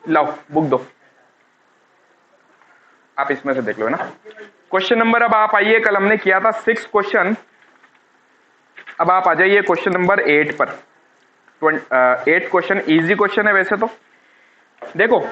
लाओ बुक दो, आप इसमें से देख लो ना। क्वेश्चन नंबर, अब आप आइए, कल हमने किया था 6 क्वेश्चन, अब आप आ जाइए क्वेश्चन नंबर 8 पर। 8 क्वेश्चन इजी क्वेश्चन है वैसे तो। देखो,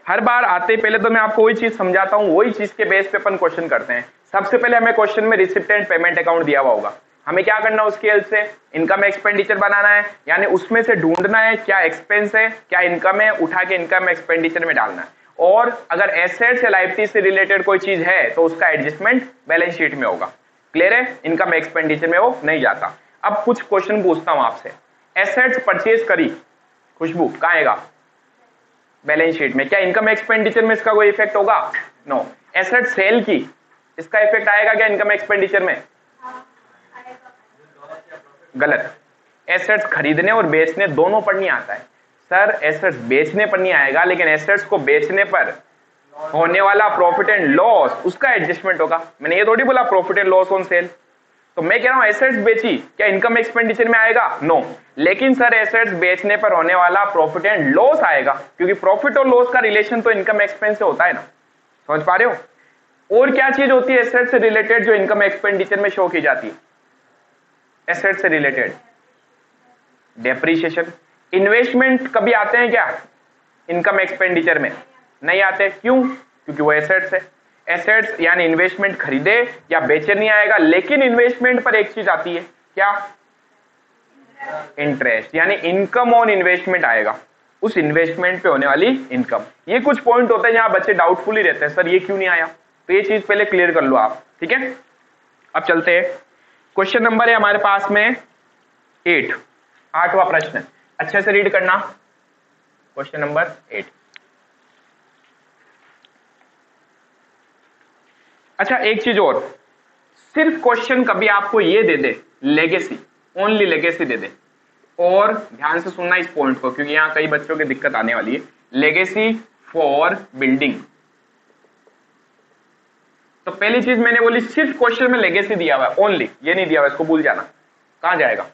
हर बार आते पहले तो मैं आपको वही चीज समझाता हूं, वही चीज के बेस पे अपन क्वेश्चन करते हैं। सबसे पहले हमें क्वेश्चन में रिसिप्ट एंड पेमेंट अकाउंट दिया हुआ होगा, हमें क्या करना है उसकी हेल्प से इनकम एक्सपेंडिचर बनाना है, यानी उसमें से ढूंढना है क्या एक्सपेंस है क्या इनकम है, उठा के इनकम एक्सपेंडिचर में डालना है। और अगर एसेट्स या लायबिलिटी से रिलेटेड कोई चीज है तो उसका एडजस्टमेंट बैलेंस शीट में होगा। क्लियर है, इनकम एक्सपेंडिचर में वो नहीं जाता। अब कुछ क्वेश्चन पूछता हूं आपसे, एसेट्स परचेज करी खुशबू, कहां आएगा? बैलेंस शीट में। क्या इनकम एक्सपेंडिचर में इसका कोई इफेक्ट होगा? नो। एसेट सेल की, इसका इफेक्ट आएगा क्या इनकम एक्सपेंडिचर में? गलत। एसेट्स खरीदने और बेचने दोनों पर नहीं आता है। सर एसेट्स बेचने पर नहीं आएगा, लेकिन एसेट्स को बेचने पर होने वाला प्रॉफिट एंड लॉस उसका एडजस्टमेंट होगा। मैंने ये थोड़ी बोला profit and loss on sale. तो मैं कह रहा हूं एसेट्स बेची, क्या इनकम एक्सपेंडिचर में आएगा? नो। लेकिन सर एसेट्स बेचने पर होने वाला प्रॉफिट एंड लॉस आएगा, क्योंकि प्रॉफिट और लॉस का रिलेशन तो इनकम एक्सपेंस से होता है ना। समझ पा रहे हो? और क्या चीज होती है एसेट से रिलेटेड जो इनकम एक्सपेंडिचर में शो की जाती है? एसेट से रिलेटेड डेप्रीशिएशन। इन्वेस्टमेंट कभी आते हैं क्या इनकम एक्सपेंडिचर में? नहीं आते। क्यों? क्योंकि वो एसेट्स है। एसेट्स यानी इन्वेस्टमेंट खरीदे या बेचे नहीं आएगा, लेकिन इन्वेस्टमेंट पर एक चीज आती है, क्या? इंटरेस्ट, यानी इनकम ऑन इन्वेस्टमेंट आएगा, उस इन्वेस्टमेंट पे होने वाली इनकम। ये कुछ पॉइंट होते हैं जहां बच्चे डाउटफुल ही रहते हैं, सर ये क्यों नहीं आया? तो ये चीज पहले क्लियर कर लो आप, ठीक है। अब चलते हैं, क्वेश्चन नंबर है हमारे पास में 8, 8वां प्रश्न, अच्छे से रीड करना। Question number 8। अच्छा एक चीज और, सिर्फ क्वेश्चन कभी आपको ये दे दे लेगेसी, ओनली लेगेसी दे दे, और ध्यान से सुनना इस पॉइंट को क्योंकि यहां कई बच्चों की दिक्कत आने वाली है, लेगेसी फॉर बिल्डिंग। तो पहली चीज मैंने बोली सिर्फ क्वेश्चन में लेगेसी दिया हुआ है, ओनली, ये नहीं दिया हुआ, इसको भूल जाना। कहां जाएगा?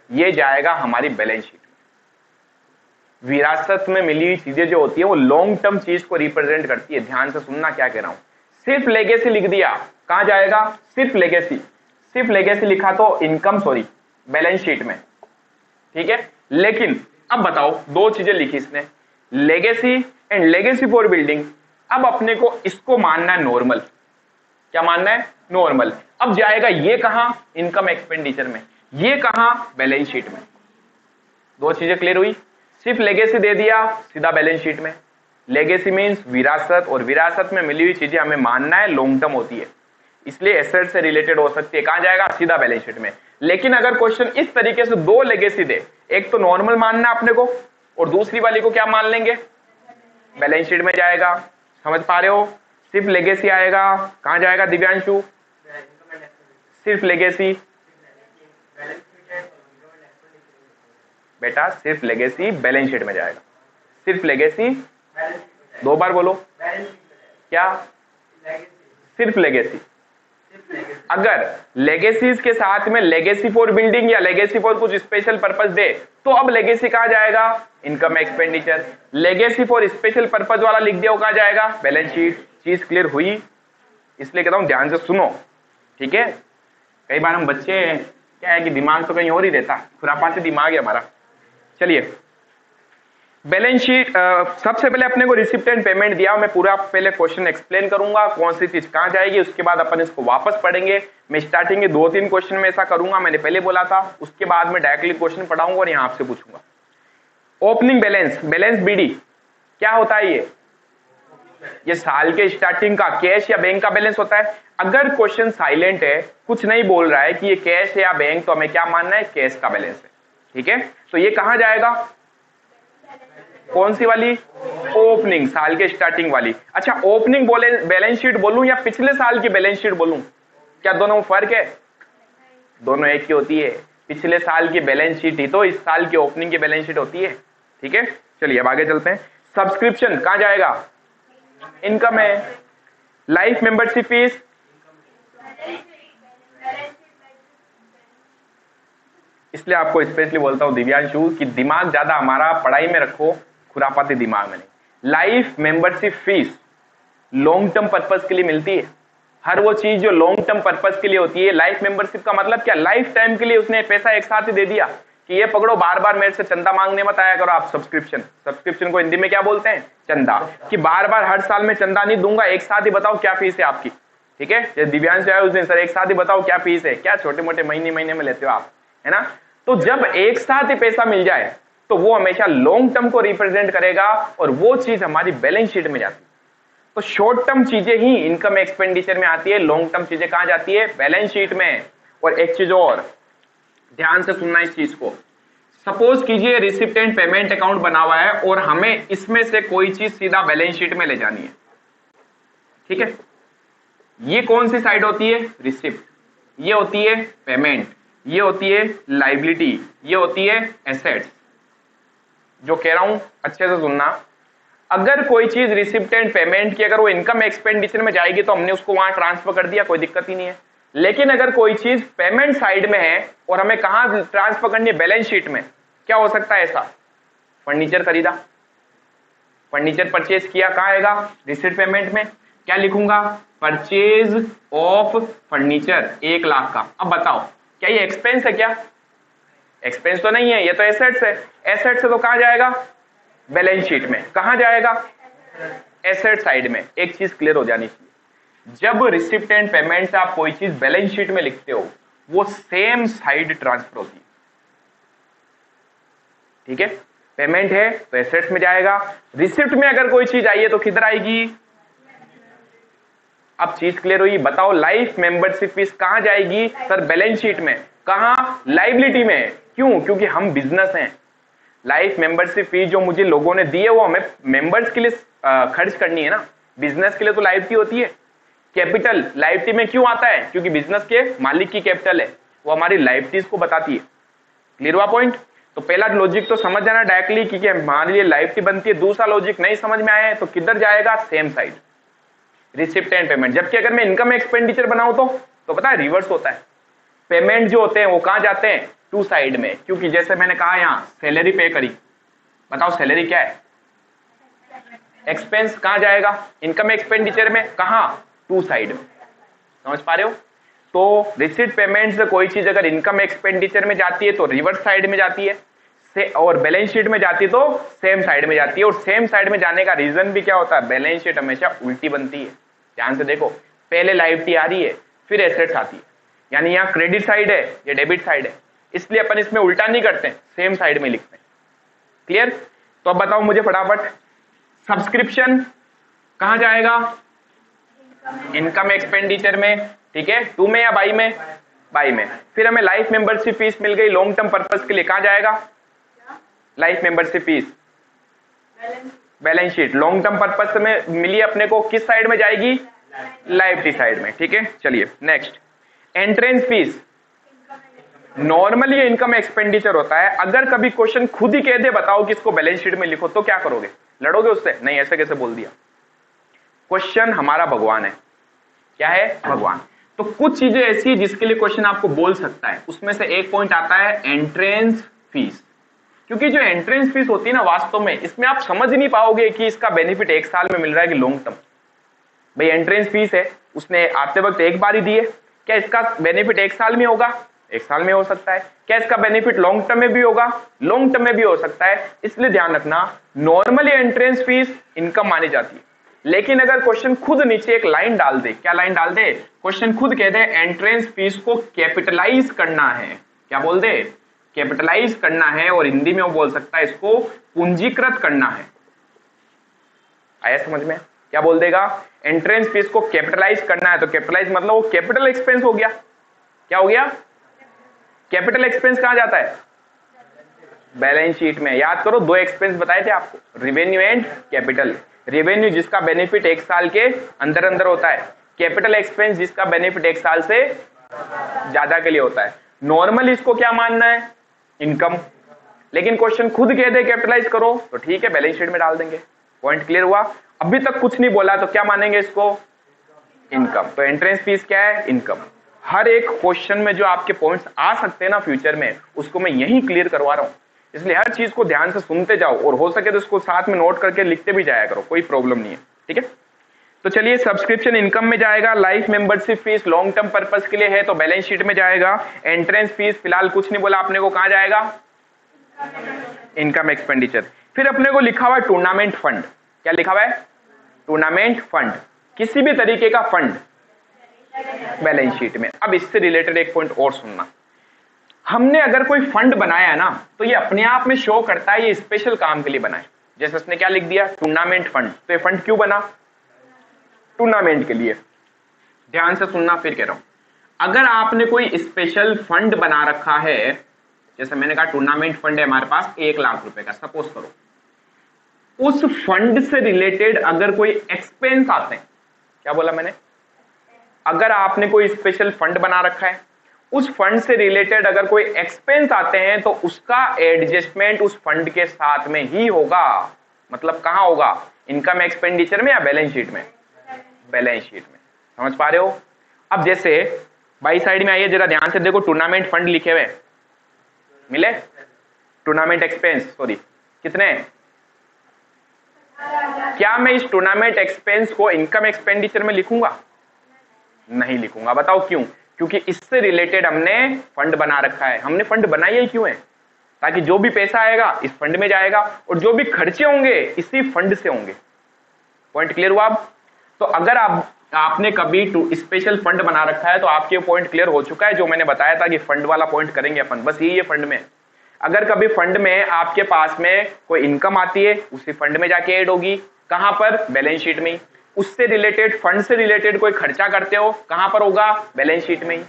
ये जाएगा हमारी बैलेंस शीट में। विरासत में मिली हुई चीजें जो होती है वो लॉन्ग टर्म चीज को रिप्रेजेंट करती है। ध्यान से सुनना क्या कह रहा हूं, सिर्फ लेगेसी लिख दिया, कहां जाएगा? सिर्फ लेगेसी। सिर्फ लेगेसी लिखा तो इनकम, सॉरी बैलेंस शीट में, ठीक है। लेकिन अब बताओ, दो चीजें लिखी इसने, legacy and legacy for building. अब अपने को इसको मानना है नॉर्मल। क्या मानना है? नॉर्मल। अब जाएगा ये कहां? इनकम एक्सपेंडिचर में। ये कहां? बैलेंस शीट में। दो चीजें क्लियर हुई। सिर्फ लेगेसी दे दिया, सीधा बैलेंस शीट में। लेगेसी मींस विरासत, और विरासत में मिली हुई चीजें हमें मानना है लॉन्ग टर्म होती है, इसलिए एसेट से रिलेटेड हो सकती है। कहां जाएगा? सीधा बैलेंस शीट में। लेकिन अगर क्वेश्चन इस तरीके से दो लेगेसी दे, एक तो नॉर्मल मानना अपने को और दूसरी वाली को क्या मान लेंगे? बैलेंस शीट में जाएगा। समझ पा रहे हो? सिर्फ लेगेसी आएगा, कहां जाएगा दिव्यांशु? सिर्फ लेगेसी बेटा, सिर्फ लेगेसी बैलेंस शीट में जाएगा। सिर्फ लेगेसी, दो बार बोलो क्या? सिर्फ लेगेसी। अगर लेगेसीज के साथ में लेगेसी फॉर बिल्डिंग या लेगेसी फॉर कुछ स्पेशल पर्पस दे तो अब लेगेसी कहां जाएगा? Income expenditure. Legacy for special purpose वाला लिख दिया, कहां जाएगा? Balance sheet. चीज क्लियर हुई? इसलिए कहता हूं ध्यान से सुनो, ठीक है। कई बार हम बच्चे क्या है कि दिमाग तो कहीं और ही रहता, खुरापाती दिमाग है हमारा। चलिए बैलेंस शीट, सबसे पहले अपने को रिसिप्ट एंड पेमेंट दिया, मैं पूरा पहले क्वेश्चन एक्सप्लेन करूंगा कौन सी चीज कहां जाएगी, उसके बाद अपन इसको वापस पढ़ेंगे। मैं स्टार्टिंग के 2-3 क्वेश्चन में ऐसा करूंगा, मैंने पहले बोला था, उसके बाद में डायरेक्टली क्वेश्चन पढ़ाऊंगा और यहां आपसे पूछूंगा। ओपनिंग बैलेंस, बैलेंस बीडी क्या होता है? ये साल के स्टार्टिंग का कैश या बैंक का बैलेंस होता है। अगर क्वेश्चन साइलेंट है, कुछ नहीं बोल रहा है कि ये कैश है या बैंक, तो हमें क्या मानना है? कैश का बैलेंस है, ठीक है। तो ये कहां जाएगा? कौन सी वाली? ओपनिंग, साल के स्टार्टिंग वाली। अच्छा ओपनिंग बैलेंस शीट बोलूं या पिछले साल की बैलेंस शीट बोलूं? क्या दोनों में फर्क है? दोनों एक ही होती है। पिछले साल की बैलेंस शीट ही तो इस साल की ओपनिंग की बैलेंस शीट होती है, ठीक है। चलिए अब आगे चलते हैं। सब्सक्रिप्शन कहां जाएगा? इनकम है। लाइफ मेंबरशिप फीस, इसलिए आपको स्पेशली बोलता हूं दिव्यांशु कि दिमाग ज्यादा हमारा पढ़ाई में रखो, खुरापाती दिमाग में नहीं। Life membership fees long term purpose के लिए मिलती है। हर वो चीज जो लॉन्ग टर्म पर्पस के लिए होती है, लाइफ मेंबरशिप का मतलब क्या, लाइफ टाइम के लिए उसने पैसा एक साथ ही दे दिया कि ये पकड़ो, बार बार मेरे से चंदा मांगने मत आया करो आप। सब्सक्रिप्शन को हिंदी में क्या बोलते हैं, चंदा। कि बार बार हर साल में चंदा नहीं दूंगा, एक साथ ही बताओ क्या फीस है आपकी, ठीक है। जब दिव्यांश आया उस दिन, सर एक साथ ही बताओ क्या फीस है, क्या छोटे मोटे महीने महीने में लेते हो आप, है ना। तो जब एक साथ ही पैसा मिल जाए तो वो हमेशा लॉन्ग टर्म को रिप्रेजेंट करेगा और वो चीज हमारी बैलेंस शीट में जाती है। तो शॉर्ट टर्म चीजें ही इनकम एक्सपेंडिचर में आती है, लॉन्ग टर्म चीजें कहां जाती है, बैलेंस शीट में। और एक चीज और ध्यान से सुनना इस चीज को, सपोज कीजिए रिसिप्ट एंड पेमेंट अकाउंट बना हुआ है और हमें इसमें से कोई चीज सीधा बैलेंस शीट में ले जानी है, ठीक है। ये कौन सी साइड होती है, रिसिप्ट, ये होती है पेमेंट, ये होती है लाइबिलिटी, ये होती है एसेट्स। जो कह रहा हूं अच्छे से सुनना, अगर कोई चीज रिसिप्ट एंड पेमेंट की अगर वो इनकम एक्सपेंडिचर में जाएगी तो हमने उसको वहां ट्रांसफर कर दिया, कोई दिक्कत ही नहीं है। लेकिन अगर कोई चीज पेमेंट साइड में है और हमें कहां ट्रांसफर करनी है, बैलेंस शीट में, क्या हो सकता है ऐसा, फर्नीचर खरीदा, फर्नीचर परचेज किया, कहां आएगा, रिसिप्ट पेमेंट में। क्या लिखूंगा, परचेज ऑफ फर्नीचर 1 लाख का। अब बताओ क्या ये एक्सपेंस है, क्या एक्सपेंस तो नहीं है, ये तो एसेट्स है। एसेट्स है तो कहां जाएगा, बैलेंस शीट में। कहां जाएगा, एसेट साइड में। एक चीज क्लियर हो जानी चाहिए, जब रिसिप्ट एंड पेमेंट से आप कोई चीज बैलेंस शीट में लिखते हो वो सेम साइड ट्रांसफर होती है, ठीक है। पेमेंट है तो एसेट्स में जाएगा, रिसिप्ट में अगर कोई चीज आई है तो किधर आएगी। अब चीज क्लियर हुई, बताओ लाइफ मेंबरशिप फीस कहां जाएगी, सर बैलेंस शीट में। कहां, लाइबिलिटी में। क्यों, क्योंकि हम बिजनेस हैं। लाइफ मेंबरशिप फीस जो मुझे लोगों ने दी है वो हमें मेंबर्स के लिए खर्च करनी है ना, बिजनेस के लिए तो लाइबिलिटी होती है। कैपिटल लाइबिलिटी में क्यों आता है, क्योंकि बिजनेस के मालिक की कैपिटल है, वो हमारी लाइबिलिटीज को बताती है। क्लियर हुआ पॉइंट। तो पहला लॉजिक तो समझ जाना डायरेक्टली कि हमारे लिए लाइबिलिटी बनती है। दूसरा लॉजिक नहीं समझ में आया है तो किधर जाएगा, same side, receipt and payment. जबकि अगर मैं इनकम एक्सपेंडिचर बनाऊं तो पता है रिवर्स होता है, पेमेंट जो होते हैं वो कहां जाते हैं, टू साइड में। क्योंकि जैसे मैंने कहा यहां सैलरी पे करी, बताओ सैलरी क्या है, एक्सपेंस। कहां जाएगा, इनकम एक्सपेंडिचर में। कहां, टू साइड में। समझ पा रहे हो। तो रिसिप्ट पेमेंट से कोई चीज अगर इनकम एक्सपेंडिचर में जाती है तो रिवर्स साइड में जाती है, और बैलेंस शीट में जाती है तो सेम साइड में जाती है। और सेम साइड में जाने का रीजन भी क्या होता है, बैलेंस शीट हमेशा उल्टी बनती है। ध्यान से देखो, पहले लायबिलिटी आ रही है फिर एसेट्स आती है, यानी यहाँ क्रेडिट साइड है ये डेबिट साइड है, इसलिए अपन इसमें उल्टा नहीं करते, सेम साइड में लिखते हैं। क्लियर। तो अब बताओ मुझे फटाफट, सब्सक्रिप्शन कहां जाएगा, इनकम एक्सपेंडिचर में, ठीक है। टू में या बाई में, बाई में। फिर हमें लाइफ मेंबरशिप फीस मिल गई लॉन्ग टर्म पर्पस के लिए, कहां जाएगा, life membership fees balance sheet. Long term purpose में मिली अपने को, किस साइड में जाएगी, लायबिलिटी साइड में, ठीक है। चलिए next, entrance fees. Normally income expenditure होता है। अगर कभी क्वेश्चन खुद ही कह दे बताओ कि इसको बैलेंस शीट में लिखो तो क्या करोगे, लड़ोगे उससे, नहीं ऐसे कैसे बोल दिया। क्वेश्चन हमारा भगवान है, क्या है, भगवान। तो कुछ चीजें ऐसी है जिसके लिए क्वेश्चन आपको बोल सकता है, उसमें से एक पॉइंट आता है एंट्रेंस फीस। क्योंकि जो एंट्रेंस फीस होती है ना, वास्तव में इसमें आप समझ नहीं पाओगे कि इसका बेनिफिट 1 साल में मिल रहा है कि लॉन्ग टर्म। भाई एंट्रेंस फीस है, उसने आते वक्त एक बार ही दी है, क्या इसका बेनिफिट 1 साल में होगा, 1 साल में हो सकता है। क्या इसका बेनिफिट लॉन्ग टर्म में भी होगा, लॉन्ग टर्म में भी हो सकता है। इसलिए ध्यान रखना, नॉर्मली एंट्रेंस फीस इनकम मानी जाती है। लेकिन अगर क्वेश्चन खुद नीचे एक लाइन डाल दे, क्या लाइन डाल दे, क्वेश्चन खुद कह दे एंट्रेंस फीस को कैपिटलाइज करना है, क्या बोल दे, कैपिटलाइज करना है, और हिंदी में वो बोल सकता है इसको पूंजीकृत करना है। आया समझ में, क्या बोल देगा, एंट्रेंस फीस को कैपिटलाइज करना है। तो कैपिटलाइज मतलब वो कैपिटल एक्सपेंस हो गया। क्या हो गया, कैपिटल एक्सपेंस कहां जाता है, बैलेंस शीट में। याद करो 2 एक्सपेंस बताए थे आपको, रेवेन्यू एंड कैपिटल। रेवेन्यू जिसका बेनिफिट 1 साल के अंदर अंदर होता है, कैपिटल एक्सपेंस जिसका बेनिफिट 1 साल से ज्यादा के लिए होता है। नॉर्मली इसको क्या मानना है, इनकम। लेकिन क्वेश्चन खुद कह दे कैपिटलाइज करो तो ठीक है, बैलेंस शीट में डाल देंगे। पॉइंट क्लियर हुआ। अभी तक कुछ नहीं बोला तो क्या मानेंगे इसको, इनकम। तो एंट्रेंस फीस क्या है, इनकम। हर एक क्वेश्चन में जो आपके पॉइंट्स आ सकते हैं ना फ्यूचर में, उसको मैं यही क्लियर करवा रहा हूं। इसलिए हर चीज को ध्यान से सुनते जाओ और हो सके तो इसको साथ में नोट करके लिखते भी जाया करो, कोई प्रॉब्लम नहीं है, ठीक है। तो चलिए, सब्सक्रिप्शन इनकम में जाएगा, life membership fees long term purpose के लिए है तो बैलेंस शीट में जाएगा, एंट्रेंस फीस फिलहाल कुछ नहीं बोला आपने को, कहां जाएगा, इनकम एक्सपेंडिचर। फिर अपने को लिखा हुआ है टूर्नामेंट फंड, क्या लिखा हुआ है, टूर्नामेंट फंड, किसी भी तरीके का फंड बैलेंस शीट में। अब इससे रिलेटेड एक पॉइंट और सुनना, हमने अगर कोई फंड बनाया है ना तो ये अपने आप में शो करता है ये स्पेशल काम के लिए बना है। जैसे उसने क्या लिख दिया, टूर्नामेंट फंड, तो ये फंड क्यों बना, टूर्नामेंट के लिए। ध्यान से सुनना, फिर कह रहा हूं, अगर आपने कोई स्पेशल फंड बना रखा है, जैसे मैंने कहा टूर्नामेंट फंड है हमारे पास 1 लाख रुपए का, सपोज करो, उस फंड से रिलेटेड अगर कोई एक्सपेंस आते हैं, क्या बोला मैंने, अगर आपने कोई स्पेशल फंड बना रखा है, उस फंड से रिलेटेड अगर कोई एक्सपेंस आते हैं तो उसका एडजस्टमेंट उस फंड के साथ में ही होगा। मतलब कहां होगा, इनकम एक्सपेंडिचर में या बैलेंस शीट में, बैलेंस शीट में। समझ पा रहे हो। अब जैसे बाई साइड में आइए, जरा ध्यान से देखो, टूर्नामेंट फंड लिखे हुए मिले, टूर्नामेंट एक्सपेंस, सॉरी, कितने, क्या मैं इस टूर्नामेंट एक्सपेंस को इनकम एक्सपेंडिचर में लिखूंगा, नहीं लिखूंगा। बताओ क्यों, क्योंकि इससे रिलेटेड हमने फंड बना रखा है। हमने फंड बनाया ही क्यों है, ताकि जो भी पैसा आएगा इस फंड में जाएगा और जो भी खर्चे होंगे इसी फंड से होंगे। पॉइंट क्लियर हुआ। अब तो अगर आपने कभी स्पेशल फंड बना रखा है तो आपके पॉइंट क्लियर हो चुका है, जो मैंने बताया था कि फंड वाला पॉइंट करेंगे अपन, बस यही है फंड में। अगर कभी फंड में आपके पास में कोई इनकम आती है, उसी फंड में जाके ऐड होगी, कहां पर, बैलेंस शीट में ही। उससे रिलेटेड, फंड से रिलेटेड कोई खर्चा करते हो, कहां पर होगा, बैलेंस शीट में ही।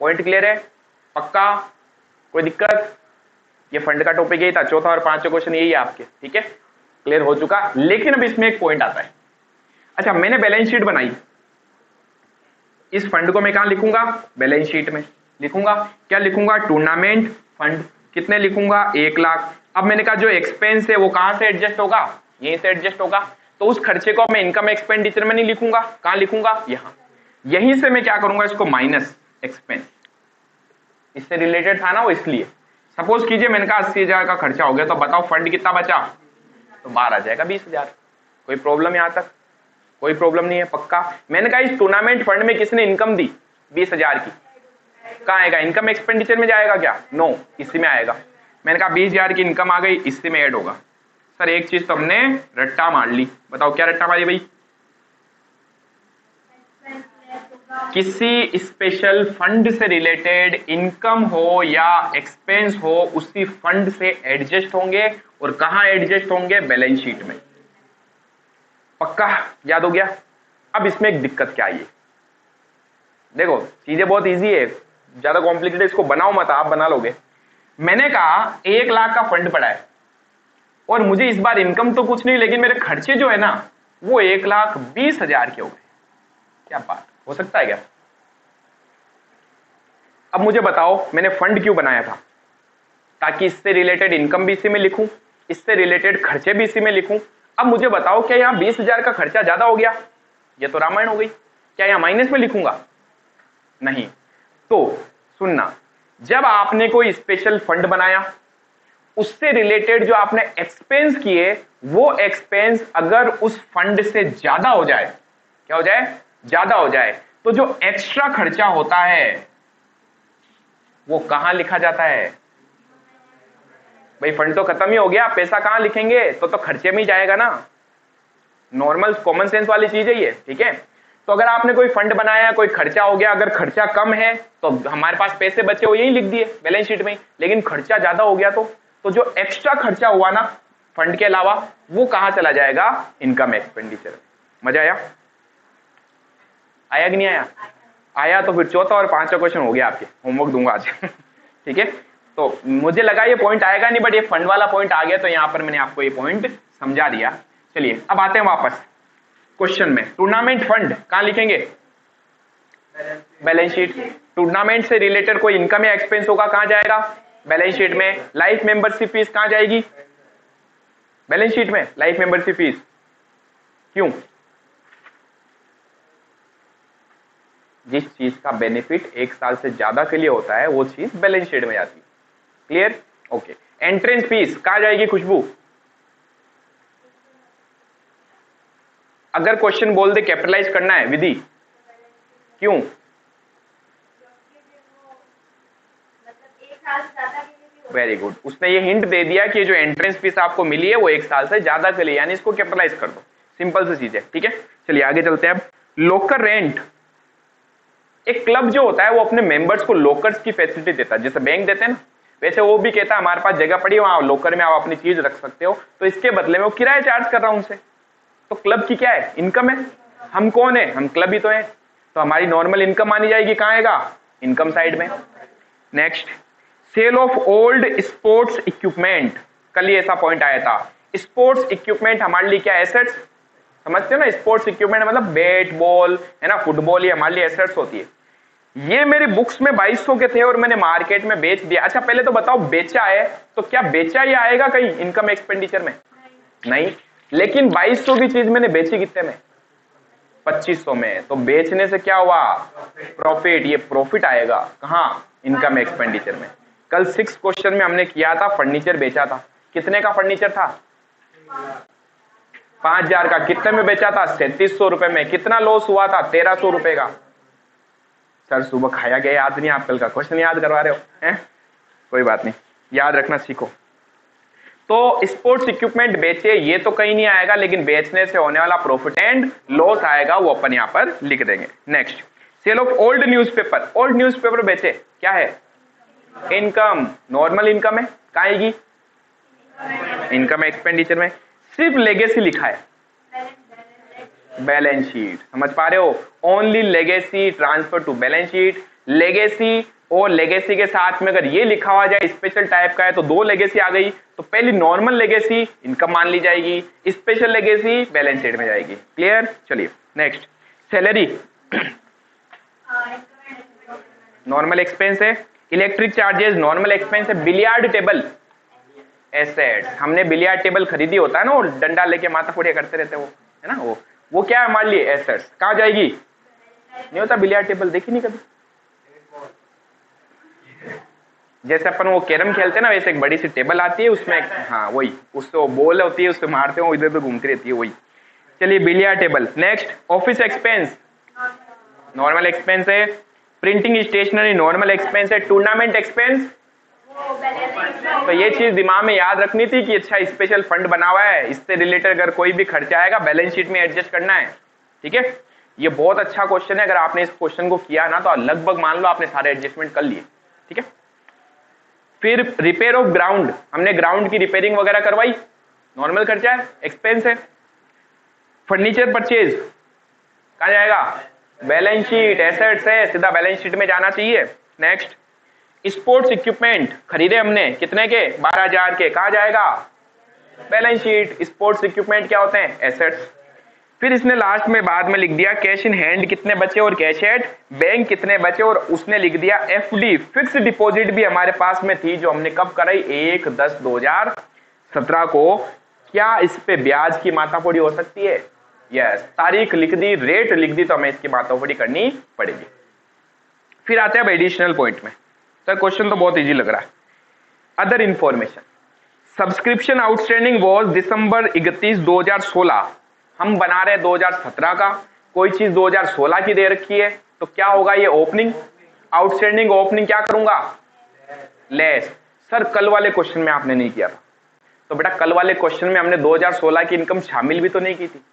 पॉइंट क्लियर है, पक्का, कोई दिक्कत। ये फंड का टॉपिक यही था, चौथा और पांचवा क्वेश्चन यही है आपके, ठीक है, क्लियर हो चुका। लेकिन अब इसमें एक पॉइंट आता है, अच्छा मैंने बैलेंस शीट बनाई, इस फंड को मैं कहां लिखूंगा, बैलेंस शीट में लिखूंगा। क्या लिखूंगा, टूर्नामेंट फंड, कितने लिखूंगा, 1 लाख। अब मैंने कहा जो एक्सपेंस है वो कहां से एडजस्ट होगा, यहीं से एडजस्ट होगा, तो उस खर्चे को मैं इनकम एक्सपेंडिचर में नहीं लिखूंगा, कहां लिखूंगा, यहां। यहीं से मैं क्या करूंगा, इसको माइनस एक्सपेंस, इससे रिलेटेड था ना वो, इसलिए। सपोज कीजिए मैंने कहा 80,000 का खर्चा हो गया, तो बताओ फंड कितना बचा, तो बाहर आ जाएगा 20,000। कोई प्रॉब्लम यहां तक, कोई प्रॉब्लम नहीं है, पक्का। मैंने कहा इस टूर्नामेंट फंड में किसने इनकम दी 20,000 की, कहां आएगा, इनकम एक्सपेंडिचर में जाएगा क्या, नो, इसी में आएगा। मैंने कहा 20,000 की इनकम आ गई, इसी में ऐड होगा। सर एक चीज तो हमने रट्टा मार ली, बताओ क्या रट्टा मारी भाई, किसी स्पेशल फंड से रिलेटेड इनकम हो या एक्सपेंस हो, उसी फंड से एडजस्ट होंगे, और कहां एडजस्ट होंगे, बैलेंस शीट में। पक्का याद हो गया। अब इसमें एक दिक्कत क्या आई है, देखो चीजें बहुत इजी है, ज्यादा कॉम्प्लिकेटेड इसको बनाओ मत, आप बना लोगे। मैंने कहा 1 लाख का फंड पड़ा है और मुझे इस बार इनकम तो कुछ नहीं, लेकिन मेरे खर्चे जो है ना वो 1,20,000 के हो गए। क्या बात, हो सकता है क्या। अब मुझे बताओ मैंने फंड क्यों बनाया था, ताकि इससे रिलेटेड इनकम भी इसी में लिखूं, इससे रिलेटेड खर्चे भी इसी में लिखूं। अब मुझे बताओ क्या यहां 20,000 का खर्चा ज्यादा हो गया, ये तो रामायण हो गई, क्या यहां माइनस में लिखूंगा, नहीं। तो सुनना, जब आपने कोई स्पेशल फंड बनाया, उससे रिलेटेड जो आपने एक्सपेंस किए, वो एक्सपेंस अगर उस फंड से ज्यादा हो जाए, क्या हो जाए, ज्यादा हो जाए, तो जो एक्स्ट्रा खर्चा होता है वो कहां लिखा जाता है, भाई फंड तो खत्म ही हो गया, पैसा कहां लिखेंगे, तो खर्चे में ही जाएगा ना। नॉर्मल कॉमन सेंस वाली चीज है ये, ठीक है। तो अगर आपने कोई फंड बनाया, कोई खर्चा हो गया, अगर खर्चा कम है तो हमारे पास पैसे बचे, वो यही लिख दिए बैलेंस शीट में, लेकिन खर्चा ज्यादा हो गया तो जो एक्स्ट्रा खर्चा हुआ ना फंड के अलावा, वो कहां चला जाएगा, इनकम एक्सपेंडिचर। मजा आया, आया कि नहीं आया, आया तो फिर चौथा और पांचवा क्वेश्चन हो गया, आपके होमवर्क दूंगा आज ठीक है। तो मुझे लगा ये पॉइंट आएगा नहीं, बट ये फंड वाला पॉइंट आ गया, तो यहां पर मैंने आपको ये पॉइंट समझा दिया। चलिए अब आते हैं वापस क्वेश्चन में। टूर्नामेंट फंड कहां लिखेंगे, बैलेंस शीट। टूर्नामेंट से रिलेटेड कोई इनकम या एक्सपेंस होगा, कहां जाएगा, बैलेंस शीट में। लाइफ मेंबरशिप फीस कहां जाएगी, बैलेंस शीट में। लाइफ मेंबरशिप फीस क्यों, जिस चीज का बेनिफिट 1 साल से ज्यादा के लिए होता है वो चीज बैलेंस शीट में जाती है। Clear, okay. एंट्रेंस फीस कहाँ जाएगी खुशबू? अगर क्वेश्चन बोल दे कैपिटलाइज करना है विधि, क्यों? वेरी गुड, उसने ये हिंट दे दिया कि जो एंट्रेंस फीस आपको मिली है वो 1 साल से ज्यादा के लिए, यानी इसको कैपिटलाइज कर दो। सिंपल सी चीज है, ठीक है। चलिए आगे चलते हैं अब। लॉकर रेंट, एक क्लब जो होता है वो अपने मेंबर्स को लॉकर्स की फैसिलिटी देता है, जैसे बैंक देते हैं ना, वैसे वो भी कहता है हमारे पास जगह पड़ी है, वहां लॉकर में आप अपनी चीज रख सकते हो, तो इसके बदले में वो किराया चार्ज कर रहा हूं उनसे। तो क्लब की क्या है? इनकम है। हम कौन है? हम क्लब ही तो है, तो हमारी नॉर्मल इनकम आनी जाएगी, कहां आएगा? इनकम साइड में। Next, sale of old sports equipment, कल ही ऐसा पॉइंट आया था। स्पोर्ट्स इक्विपमेंट हमारे लिए क्या एसेट्स? समझते हो ना, स्पोर्ट्स इक्विपमेंट मतलब बैट बॉल है ना, फुटबॉल, ये हमारे लिए एसेट्स होती है। ये मेरी बुक्स में 2200 के थे और मैंने मार्केट में बेच दिया। अच्छा पहले तो बताओ, बेचा है तो क्या बेचा ही आएगा कहीं इनकम एक्सपेंडिचर में? नहीं, लेकिन 2200 की चीज मैंने बेची कितने में? 2500 में। तो बेचने से क्या हुआ? प्रॉफिट। ये प्रॉफिट आएगा कहां? इनकम एक्सपेंडिचर में। कल 6 क्वेश्चन में हमने किया था, फर्नीचर बेचा था। कितने का फर्नीचर था? 5000 का। कितने में बेचा था? 3700 रुपए में। कितना लॉस हुआ था? 1300 रुपए का। सर सुबह खाया गया याद नहीं, आप कल का क्वेश्चन याद करवा रहे हो हैं? कोई बात नहीं, याद रखना सीखो। तो स्पोर्ट्स इक्विपमेंट बेचे, ये तो कहीं नहीं आएगा, लेकिन बेचने से होने वाला प्रॉफिट एंड लॉस आएगा, वो अपन यहां पर लिख देंगे। Next, sale of old newspaper, old newspaper बेचे, क्या है? इनकम। नॉर्मल इनकम है, कहां आएगी? इनकम एक्सपेंडिचर में। सिर्फ लेगेसी लिखा है, बैलेंस शीट। समझ पा रहे हो? Only legacy transfer to balance sheet. Legacy और लेगेसी के साथ में अगर ये लिखा हुआ जाए स्पेशल टाइप का है तो 2 लेगेसी आ गई, तो पहली नॉर्मल लेगेसी इनकम मान ली जाएगी, स्पेशल लेगेसी बैलेंस शीट में जाएगी। क्लियर? चलिए नेक्स्ट, सैलरी नॉर्मल एक्सपेंस है, इलेक्ट्रिक चार्जेस नॉर्मल एक्सपेंस है, बिलियार्ड टेबल एसेट्स। हमने बिलियार्ड टेबल खरीदी होता है ना, वो डंडा लेके माथा फोड़िया करते रहते हैं वो, है ना, वो क्या है हमारे लिए? एसेट्स। कहां जाएगी? नहीं होता बिलियार्ड टेबल, देखी नहीं कभी? जैसे अपन वो कैरम खेलते हैं ना, वैसे एक बड़ी सी टेबल आती है, उसमें हाँ वही, उससे वो बॉल होती है, उससे मारते हो, इधर उधर घूमती रहती है, वही। चलिए billiard table. Next, office expense normal expense है, प्रिंटिंग स्टेशनरी नॉर्मल एक्सपेंस है, टूर्नामेंट एक्सपेंस। तो ये चीज दिमाग में याद रखनी थी कि अच्छा स्पेशल फंड बना हुआ है, इससे रिलेटेड अगर कोई भी खर्चा आएगा बैलेंस शीट में एडजस्ट करना है, ठीक है। ये बहुत अच्छा क्वेश्चन है, अगर आपने इस क्वेश्चन को किया ना तो लगभग मान लो आपने सारे एडजस्टमेंट कर लिए, ठीक है। फिर रिपेयर ऑफ ग्राउंड, हमने ग्राउंड की रिपेयरिंग वगैरह करवाई, नॉर्मल खर्चा है, एक्सपेंस है। फर्नीचर परचेज कहां जाएगा? बैलेंस शीट, एसेट्स है, सीधा बैलेंस शीट में जाना चाहिए। नेक्स्ट, स्पोर्ट्स इक्विपमेंट खरीदे हमने, कितने के? 12000 के, कहां जाएगा? Balance sheet. स्पोर्ट्स इक्विपमेंट क्या होते हैं? एसेट्स। फिर इसने लास्ट में बाद में लिख दिया कैश इन हैंड कितने बचे और कैश एट बैंक कितने बचे, और उसने लिख दिया एफडी फिक्स डिपॉजिट भी हमारे पास में थी, जो हमने कब कराई? 1/10/2017 को। क्या इस पे ब्याज की माताफोड़ी हो सकती है? यस। तारीख लिख दी, रेट लिख दी, तो हमें इसकी माताफोड़ी करनी पड़ेगी। फिर आते हैं अब एडिशनल पॉइंट में। तो क्वेश्चन तो बहुत इजी लग रहा है। Other information, subscription outstanding was December 31, 2016। हम बना रहे 2017 का, कोई चीज 2016 की दे रखी है, तो क्या होगा? ये ओपनिंग आउटस्टैंडिंग ओपनिंग क्या करूंगा? लेस। सर कल वाले क्वेश्चन में आपने नहीं किया था, तो बेटा कल वाले क्वेश्चन में हमने 2016 की इनकम शामिल भी तो नहीं की थी।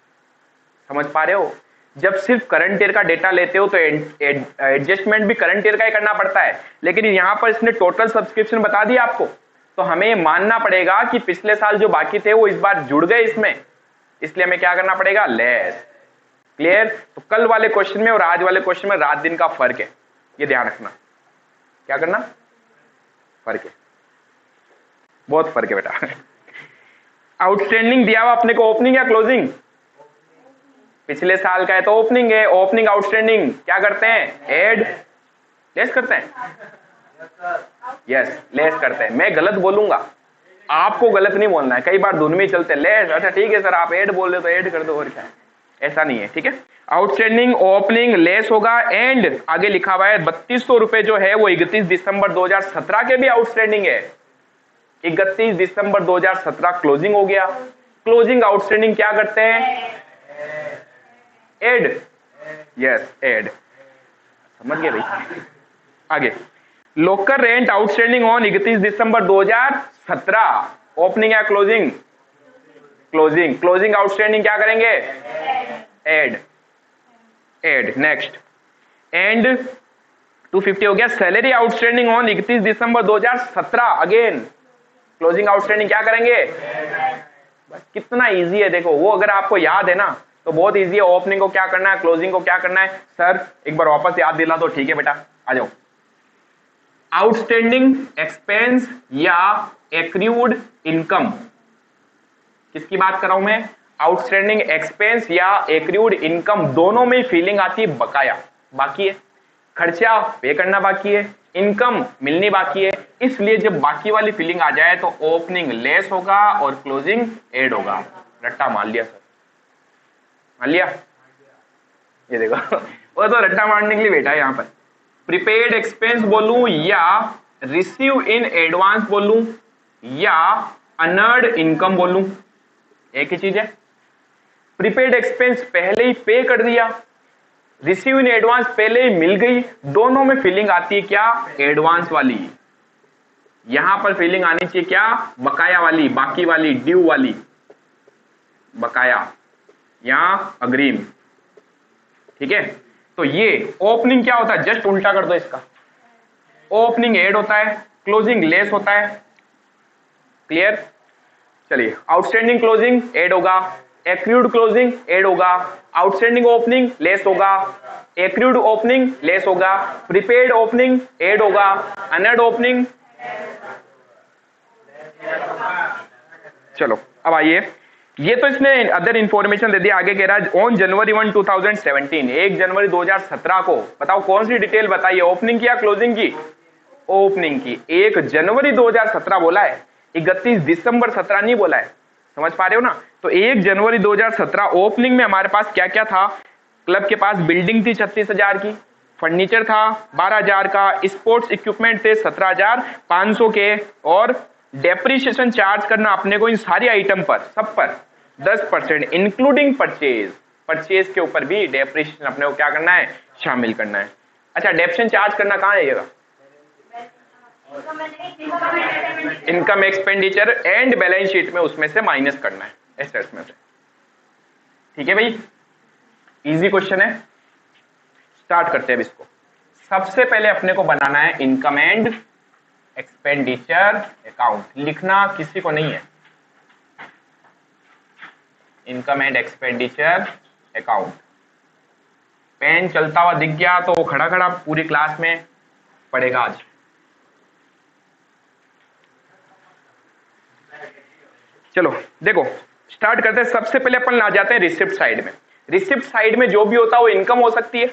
समझ पा रहे हो? जब सिर्फ करंट ईयर का डेटा लेते हो तो एडजस्टमेंट भी करंट ईयर का ही करना पड़ता है, लेकिन यहां पर इसने टोटल सब्सक्रिप्शन बता दिया आपको, तो हमें मानना पड़ेगा कि पिछले साल जो बाकी थे वो इस बार जुड़ गए इसमें, इसलिए हमें क्या करना पड़ेगा? लेस। क्लियर? तो कल वाले क्वेश्चन में और आज वाले क्वेश्चन में रात दिन का फर्क है, ये ध्यान रखना। क्या करना? फर्क है, बहुत फर्क है बेटा। आउटस्टैंडिंग दिया हुआ अपने को ओपनिंग या क्लोजिंग? पिछले साल का है तो ओपनिंग है। ओपनिंग आउटस्टैंडिंग क्या करते हैं? ऐड लेस करते हैं। यस, लेस करते हैं। मैं गलत बोलूंगा, आपको गलत नहीं बोलना है, कई बार धुन में चलते लेस। अच्छा ठीक है सर, आप ऐड बोल रहे तो ऐड कर दो, और क्या है, ऐसा नहीं है, ठीक है। आउटस्टैंडिंग ओपनिंग लेस होगा, एंड आगे लिखा हुआ है 3200 रुपए जो है वो 31 दिसंबर 2017 के भी आउटस्टैंडिंग है। 31 दिसंबर 2017 क्लोजिंग हो गया। क्लोजिंग आउटस्टैंडिंग क्या करते हैं? एड। Yes, add. समझ गए भाई? आगे, locker rent outstanding on 31 December 2017 opening या क्लोजिंग? क्लोजिंग। क्लोजिंग आउटस्टैंडिंग क्या करेंगे? एड। एड। नेक्स्ट, एंड 250 हो गया। Salary outstanding on 31 December 2017 again closing outstanding क्या करेंगे? बस कितना इजी है देखो, वो अगर आपको याद है ना तो बहुत इजी है। ओपनिंग को क्या करना है, क्लोजिंग को क्या करना है। सर एक बार वापस याद दिला दो। ठीक है बेटा, आ जाओ। आउटस्टैंडिंग एक्सपेंस या एक्रूड इनकम, किसकी बात कर रहा हूं मैं? आउटस्टैंडिंग एक्सपेंस या एक्रूड इनकम, दोनों में फीलिंग आती है बकाया, बाकी है। खर्चा पे करना बाकी है, इनकम मिलनी बाकी है। इसलिए जब बाकी वाली फीलिंग आ जाए तो ओपनिंग लेस होगा और क्लोजिंग एड होगा। रट्टा मान लिया सर? मान लिया? ये देखो वो तो रट्टा मारने के लिए बैठा है यहां पर। प्रीपेड एक्सपेंस बोलूं या रिसीव इन एडवांस बोलूं या अनर्ड इनकम बोलूं, एक ही चीज है। प्रीपेड एक्सपेंस पहले ही पे कर दिया, रिसीव इन एडवांस पहले ही मिल गई। दोनों में फीलिंग आती है क्या? एडवांस वाली। यहां पर फीलिंग आनी चाहिए क्या? बकाया वाली, बाकी वाली, ड्यू वाली। बकाया या अग्रिम। ठीक है, तो ये ओपनिंग क्या होता है? जस्ट उल्टा कर दो इसका। ओपनिंग एड होता है, क्लोजिंग लेस होता है। क्लियर? चलिए, आउटस्टैंडिंग क्लोजिंग एड होगा, एक्रूड क्लोजिंग एड होगा, आउटस्टैंडिंग ओपनिंग लेस होगा, एक्रूड ओपनिंग लेस होगा, प्रीपेड ओपनिंग एड होगा, अनएड ओपनिंग। चलो अब आइए, ये तो इसने अदर इंफॉर्मेशन दे दिया। आगे कह रहा है ऑन जनवरी 1 2017, 1 जनवरी 2017 को बताओ कौन सी डिटेल बताइए, ओपनिंग की या क्लोजिंग की? ओपनिंग की। 1 जनवरी 2017 बोला है, 31 दिसंबर 17 नहीं बोला है। समझ पा रहे हो ना? तो 1 जनवरी 2017 ओपनिंग में हमारे पास क्या क्या था? क्लब के पास बिल्डिंग थी 36,000 की, फर्नीचर था 12,000 का, स्पोर्ट्स इक्विपमेंट थे 17,500 के, और डेप्रिसिएशन चार्ज करना अपने को इन सारी आइटम पर, सब पर 10% इंक्लूडिंग परचेज। परचेज के ऊपर भी डेप्रिसिएशन अपने को क्या करना है? शामिल करना है। अच्छा, डेप्रिसिएशन चार्ज करना कहां आएगा? Income expenditure and balance sheet में, उसमें से माइनस करना है, एसेट्स में से। ठीक है भाई, इजी क्वेश्चन है। स्टार्ट करते हैं इसको। सबसे पहले अपने को बनाना है इनकम एंड एक्सपेंडिचर अकाउंट। लिखना किसी को नहीं है, income and expenditure account. Pen चलता हुआ दिख गया तो खड़ा खड़ा पूरी क्लास में पढ़ेगा आज। चलो देखो, स्टार्ट करते हैं। सबसे पहले अपन आ जाते हैं रिसिप्ट साइड में। रिसिप्ट साइड में जो भी होता है वो इनकम हो सकती है।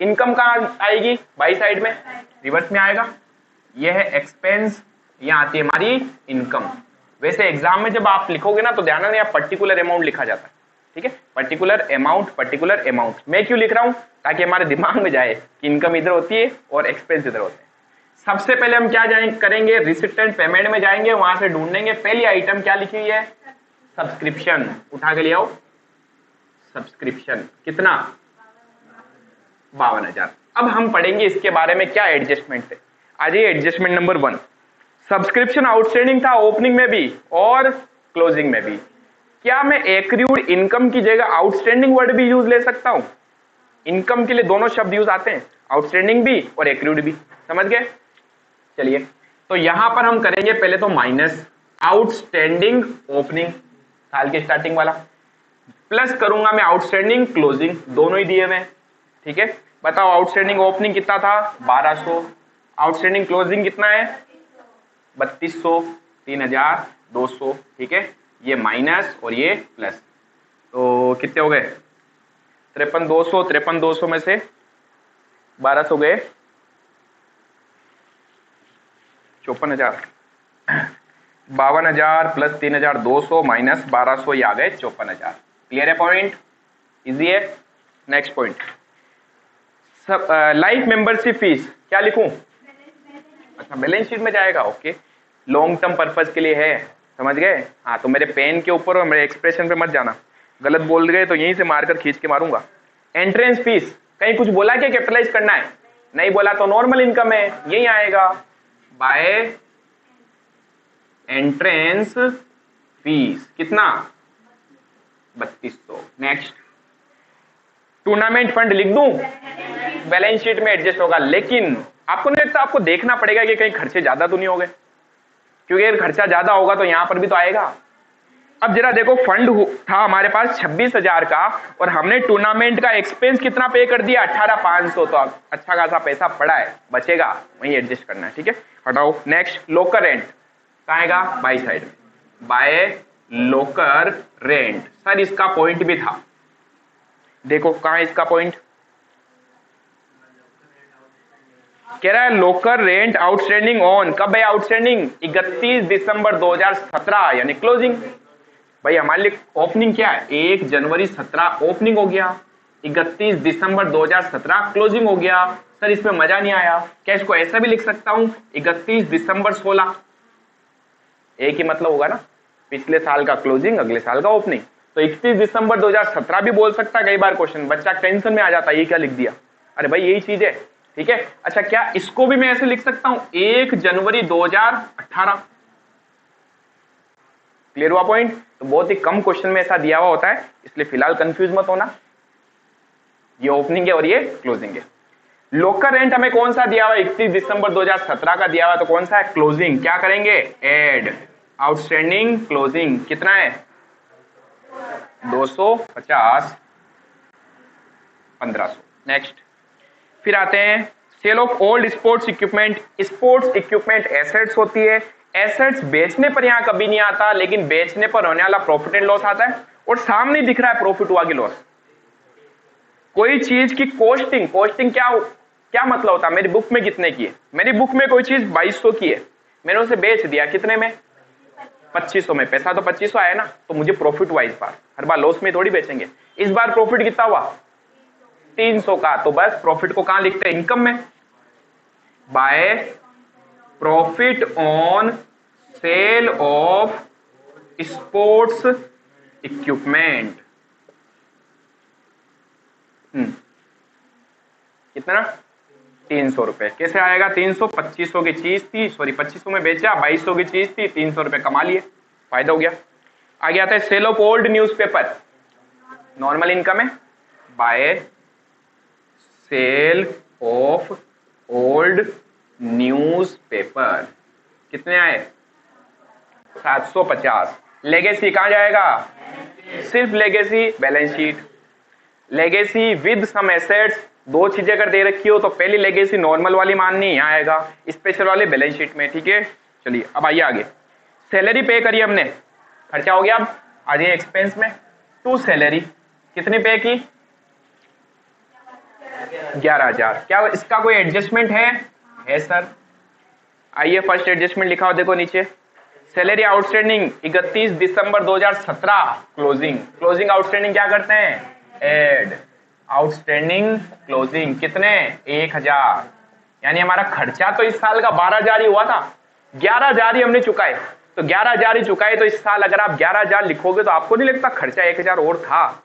इनकम कहां आएगी? बाई साइड में, रिवर्स में आएगा। यह है एक्सपेंस, यहां आती है हमारी इनकम। वैसे एग्जाम में जब आप लिखोगे ना तो ध्यान रखना, यहाँ पर्टिकुलर अमाउंट लिखा जाता है। ठीक है, पर्टिकुलर अमाउंट, पर्टिकुलर अमाउंट। मैं क्यों लिख रहा हूं? ताकि हमारे दिमाग में जाए कि इनकम इधर होती है और एक्सपेंस इधर होते हैं। सबसे पहले हम क्या करेंगे? रिसिप्ट एंड पेमेंट में जाएंगे, वहां से ढूंढेंगे पहली आइटम क्या लिखी हुई है? सब्सक्रिप्शन। उठा के ले आओ, सब्सक्रिप्शन। कितना? 52,000। अब हम पढ़ेंगे इसके बारे में क्या एडजस्टमेंट है। आ जाइए, एडजस्टमेंट नंबर 1। सब्सक्रिप्शन आउटस्टैंडिंग था ओपनिंग में भी और क्लोजिंग में भी। क्या मैं एक्रूड इनकम की जगह आउटस्टैंडिंग वर्ड भी यूज ले सकता हूं? इनकम के लिए दोनों शब्द यूज आते हैं, आउटस्टैंडिंग भी और एक्रूड भी। समझ गए? चलिए, तो यहां पर हम करेंगे पहले तो माइनस आउटस्टैंडिंग ओपनिंग, साल के स्टार्टिंग वाला, प्लस करूंगा मैं आउटस्टैंडिंग क्लोजिंग, दोनों ही दिए हुए हैं। ठीक है, बताओ आउटस्टैंडिंग ओपनिंग कितना था? 1200। आउटस्टैंडिंग क्लोजिंग कितना है? 3200, 3200। ठीक है, ये माइनस और ये प्लस, तो कितने हो गए? 53,200। 53,200 में से 1200 गए 54,000। 52,000 प्लस 3,200 माइनस 1200, ये आ गए 54,000। क्लियर है पॉइंट? इजी है। Next point, life membership fees क्या लिखूं? अच्छा, बैलेंस शीट में जाएगा। ओके, लॉन्ग टर्म पर्पज के लिए है, समझ गए। हाँ तो मेरे पेन के ऊपर और मेरे एक्सप्रेशन पे मत जाना, गलत बोल गए तो यहीं से मारकर खींच के मारूंगा। एंट्रेंस फीस, कहीं कुछ बोला क्या कैपिटलाइज करना है? नहीं बोला तो नॉर्मल इनकम है, यही आएगा बाय एंट्रेंस फीस। कितना? 3200। नेक्स्ट, टूर्नामेंट फंड लिख दूं, बैलेंस शीट में एडजस्ट होगा, लेकिन आपको नहीं लगता आपको देखना पड़ेगा कि कहीं खर्चे ज्यादा तो नहीं हो गए, क्योंकि अगर खर्चा ज्यादा होगा तो यहां पर भी तो आएगा। अब जरा देखो, फंड था हमारे पास 26,000 का और हमने टूर्नामेंट का एक्सपेंस कितना पे कर दिया? 18,500। तो अब अच्छा खासा पैसा पड़ा है, बचेगा, वही एडजस्ट करना है, ठीक है, हटाओ। नेक्स्ट, लोकर रेंट कहाँ आएगा? बाई साइड में, बाय लोकर रेंट। सर इसका पॉइंट भी था, देखो कहाँ है इसका पॉइंट, कह रहा है लोकर रेंट आउटस्टैंडिंग ऑन, कब है आउटस्टैंडिंग? 31 दिसंबर 2017, यानी क्लोजिंग। भाई हमारे लिए ओपनिंग क्या है? 1 जनवरी 17 ओपनिंग हो गया, 31 दिसंबर 2017 क्लोजिंग हो गया। सर इसमें मजा नहीं आया, क्या इसको ऐसा भी लिख सकता हूं? 31 दिसंबर 16, एक ही मतलब होगा ना, पिछले साल का क्लोजिंग, अगले साल का ओपनिंग। तो 31 दिसंबर 2017 भी बोल सकता है। कई बार क्वेश्चन बच्चा टेंशन में आ जाता है, ये क्या लिख दिया, अरे भाई यही चीज है, ठीक है। अच्छा, क्या इसको भी मैं ऐसे लिख सकता हूं? 1 जनवरी 2018। क्लियर हुआ पॉइंट? तो बहुत ही कम क्वेश्चन में ऐसा दिया हुआ होता है, इसलिए फिलहाल कंफ्यूज मत होना, ये ओपनिंग है और ये क्लोजिंग है। लोकर रेंट हमें कौन सा दिया हुआ? 31 दिसंबर 2017 का दिया हुआ, तो कौन सा है? क्लोजिंग। क्या करेंगे? ऐड आउटस्टैंडिंग क्लोजिंग, कितना है? 250, 1500। नेक्स्ट, फिर आते हैं sale of old sports equipment. Sports equipment assets होती है, एसेट्स बेचने पर यहां कभी नहीं आता, लेकिन बेचने पर होने वाला प्रॉफिट एंड लॉस आता है, और सामने दिख रहा है प्रॉफिट हुआ कि लॉस। कोई चीज की कॉस्टिंग, कॉस्टिंग क्या मतलब होता है? मेरी बुक में कितने की है? मेरी बुक में कोई चीज 2200 की है, मैंने उसे बेच दिया कितने में? 2500 में। पैसा तो 2500 आया ना, तो मुझे प्रॉफिट हुआ इस बार, हर बार लॉस में थोड़ी बेचेंगे। इस बार प्रॉफिट कितना हुआ? 300 का। तो बस प्रॉफिट को कहां लिखते हैं? इनकम में, by profit on sale of sports equipment. कितना? 300 रुपए। कैसे आएगा 300? 2500 की चीज थी, सॉरी 2500 में बेचा, 2200 की चीज थी, 300 रुपए कमा लिए, फायदा हो गया। आगे आता है sale of old newspaper, normal income है, by sale of old newspaper. कितने आए? 750। लेगेसी कहां जाएगा? सिर्फ legacy balance sheet. Legacy with some assets, दो चीजें अगर दे रखी हो तो पहली लेगेसी नॉर्मल वाली माननी, यहां आएगा, स्पेशल वाले बैलेंस शीट में, ठीक है। चलिए अब आइए आगे, सैलरी पे करी हमने, खर्चा हो गया। अब आ जाइए एक्सपेंस में, टू सैलरी, कितनी पे की? 11,000। क्या इसका कोई एडजस्टमेंट है सर? आइए फर्स्ट एडजस्टमेंट लिखा हो, देखो नीचे, salary outstanding 31 December 2017 closing. Closing outstanding क्या करते हैं? Add outstanding closing. कितने? 1,000। यानी हमारा खर्चा तो इस साल का 12,000 ही हुआ था, 11,000 ही हमने चुकाए, तो 11,000 ही चुकाए। तो इस साल अगर आप 11,000 लिखोगे तो आपको नहीं लगता खर्चा 1,000 और था?